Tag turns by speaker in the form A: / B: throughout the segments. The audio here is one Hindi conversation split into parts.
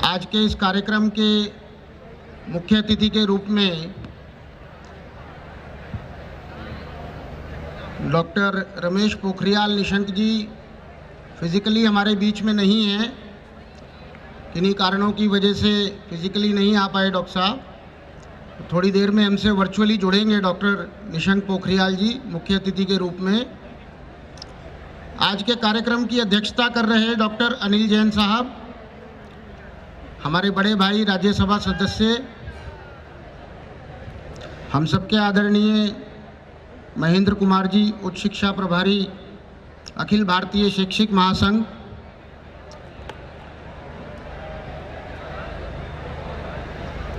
A: आज के इस कार्यक्रम के मुख्य अतिथि के रूप में डॉक्टर रमेश पोखरियाल निशंक जी फिज़िकली हमारे बीच में नहीं हैं, किन्हीं कारणों की वजह से फिज़िकली नहीं आ पाए डॉक्टर साहब। थोड़ी देर में हमसे वर्चुअली जुड़ेंगे डॉक्टर निशंक पोखरियाल जी मुख्य अतिथि के रूप में। आज के कार्यक्रम की अध्यक्षता कर रहे डॉक्टर अनिल जैन साहब, हमारे बड़े भाई राज्यसभा सदस्य, हम सबके आदरणीय महेंद्र कुमार जी उच्च शिक्षा प्रभारी अखिल भारतीय शैक्षिक महासंघ,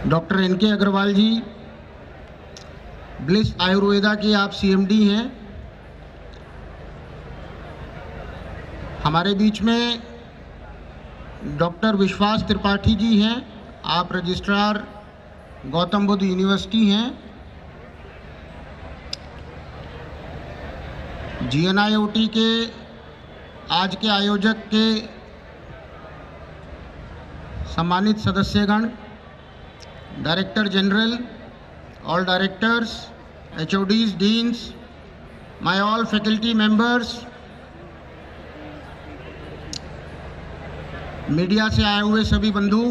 A: डॉक्टर एनके अग्रवाल जी ब्लिस आयुर्वेदा के आप सीएमडी हैं। हमारे बीच में डॉक्टर विश्वास त्रिपाठी जी हैं, आप रजिस्ट्रार गौतम बुद्ध यूनिवर्सिटी हैं। जीएनआईओटी के आज के आयोजक के सम्मानित सदस्यगण, director general, all directors, HODs, deans, my all faculty members, media से आए हुए सभी बंधु,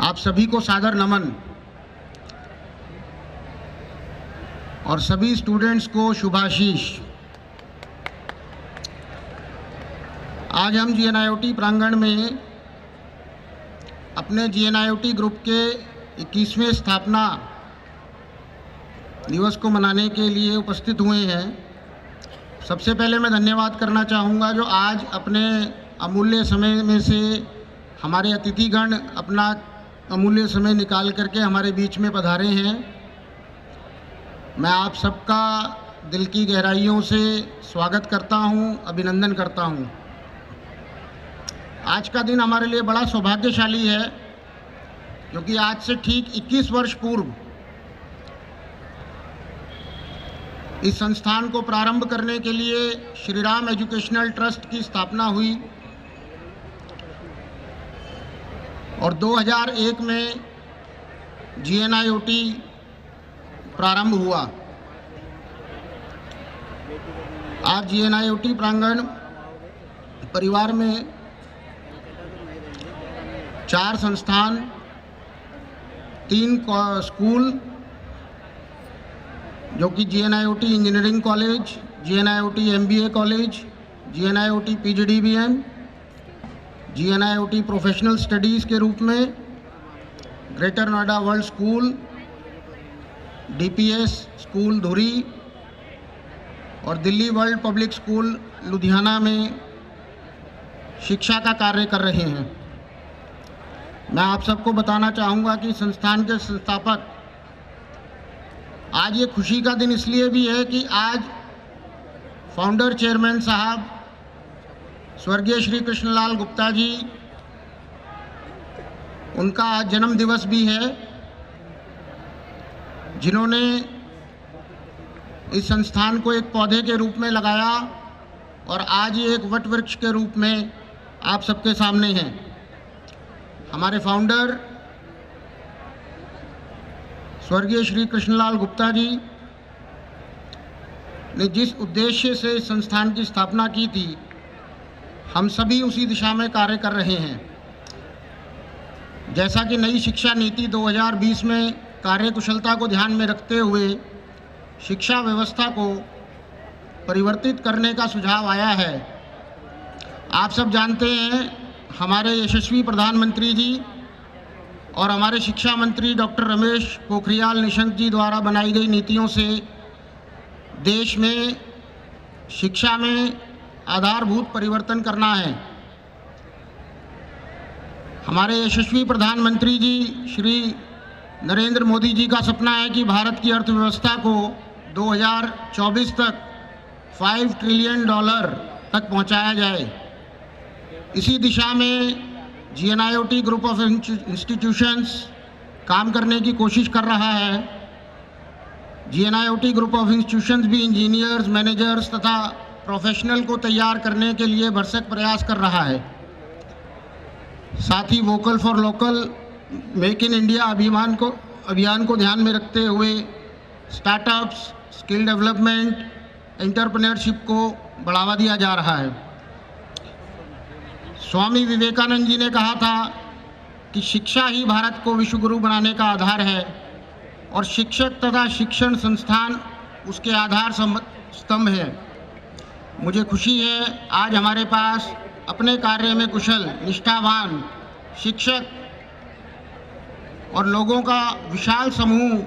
A: आप सभी को सादर नमन और सभी स्टूडेंट्स को शुभाशीष। आज हम जीएनआईओटी प्रांगण में अपने जीएनआईओटी ग्रुप के 21वें स्थापना दिवस को मनाने के लिए उपस्थित हुए हैं। सबसे पहले मैं धन्यवाद करना चाहूँगा जो आज अपने अमूल्य समय में से हमारे अतिथिगण अपना अमूल्य समय निकाल करके हमारे बीच में पधारे हैं। मैं आप सबका दिल की गहराइयों से स्वागत करता हूं, अभिनंदन करता हूं। आज का दिन हमारे लिए बड़ा सौभाग्यशाली है क्योंकि आज से ठीक 21 वर्ष पूर्व इस संस्थान को प्रारंभ करने के लिए श्री राम एजुकेशनल ट्रस्ट की स्थापना हुई और 2001 में जीएनआईओटी प्रारंभ हुआ। आज जीएनआईओटी प्रांगण परिवार में 4 संस्थान, 3 स्कूल जो कि GNIOT engineering college, GNIOT MBA college, GNIOT PGDBM, GNIOT professional studies के रूप में, greater Noida world school, DPS school Dhuri और Delhi world public school Ludhiana में शिक्षा का कार्य कर रहे हैं। मैं आप सबको बताना चाहूँगा कि संस्थान के संस्थापक, आज ये खुशी का दिन इसलिए भी है कि आज फाउंडर चेयरमैन साहब स्वर्गीय श्री कृष्णलाल गुप्ता जी, उनका आज जन्म दिवस भी है, जिन्होंने इस संस्थान को एक पौधे के रूप में लगाया और आज ये एक वट वृक्ष के रूप में आप सबके सामने हैं। हमारे फाउंडर स्वर्गीय श्री कृष्णलाल गुप्ता जी ने जिस उद्देश्य से इस संस्थान की स्थापना की थी, हम सभी उसी दिशा में कार्य कर रहे हैं। जैसा कि नई शिक्षा नीति 2020 में कार्यकुशलता को ध्यान में रखते हुए शिक्षा व्यवस्था को परिवर्तित करने का सुझाव आया है। आप सब जानते हैं हमारे यशस्वी प्रधानमंत्री जी और हमारे शिक्षा मंत्री डॉक्टर रमेश पोखरियाल निशंक जी द्वारा बनाई गई नीतियों से देश में शिक्षा में आधारभूत परिवर्तन करना है। हमारे यशस्वी प्रधानमंत्री जी श्री नरेंद्र मोदी जी का सपना है कि भारत की अर्थव्यवस्था को 2024 तक $5 ट्रिलियन तक पहुंचाया जाए। इसी दिशा में जीएनआईओटी ग्रुप ऑफ इंस्टीट्यूशंस काम करने की कोशिश कर रहा है। जीएनआईओटी ग्रुप ऑफ इंस्टीट्यूशंस भी इंजीनियर्स, मैनेजर्स तथा प्रोफेशनल को तैयार करने के लिए भरसक प्रयास कर रहा है। साथ ही vocal for local, make in India अभियान को ध्यान में रखते हुए स्टार्टअप्स, स्किल डेवलपमेंट, एंटरप्रेन्योरशिप को बढ़ावा दिया जा रहा है। स्वामी विवेकानंद जी ने कहा था कि शिक्षा ही भारत को विश्वगुरु बनाने का आधार है और शिक्षक तथा शिक्षण संस्थान उसके आधार स्तंभ है। मुझे खुशी है आज हमारे पास अपने कार्य में कुशल, निष्ठावान शिक्षक और लोगों का विशाल समूह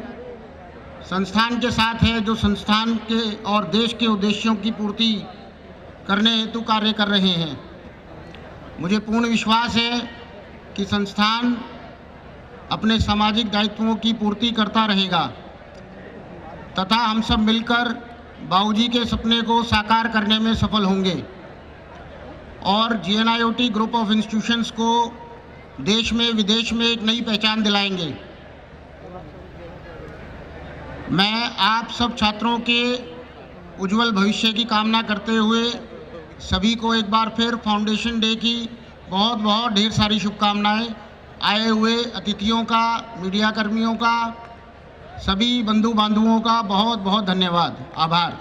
A: संस्थान के साथ है, जो संस्थान के और देश के उद्देश्यों की पूर्ति करने हेतु कार्य कर रहे हैं। मुझे पूर्ण विश्वास है कि संस्थान अपने सामाजिक दायित्वों की पूर्ति करता रहेगा तथा हम सब मिलकर बाबूजी के सपने को साकार करने में सफल होंगे और GNIOT ग्रुप ऑफ इंस्टीट्यूशंस को देश में विदेश में एक नई पहचान दिलाएंगे। मैं आप सब छात्रों के उज्जवल भविष्य की कामना करते हुए सभी को एक बार फिर फाउंडेशन डे की बहुत बहुत ढेर सारी शुभकामनाएं। आए हुए अतिथियों का, मीडिया कर्मियों का, सभी बंधु बांधवों का बहुत बहुत धन्यवाद, आभार।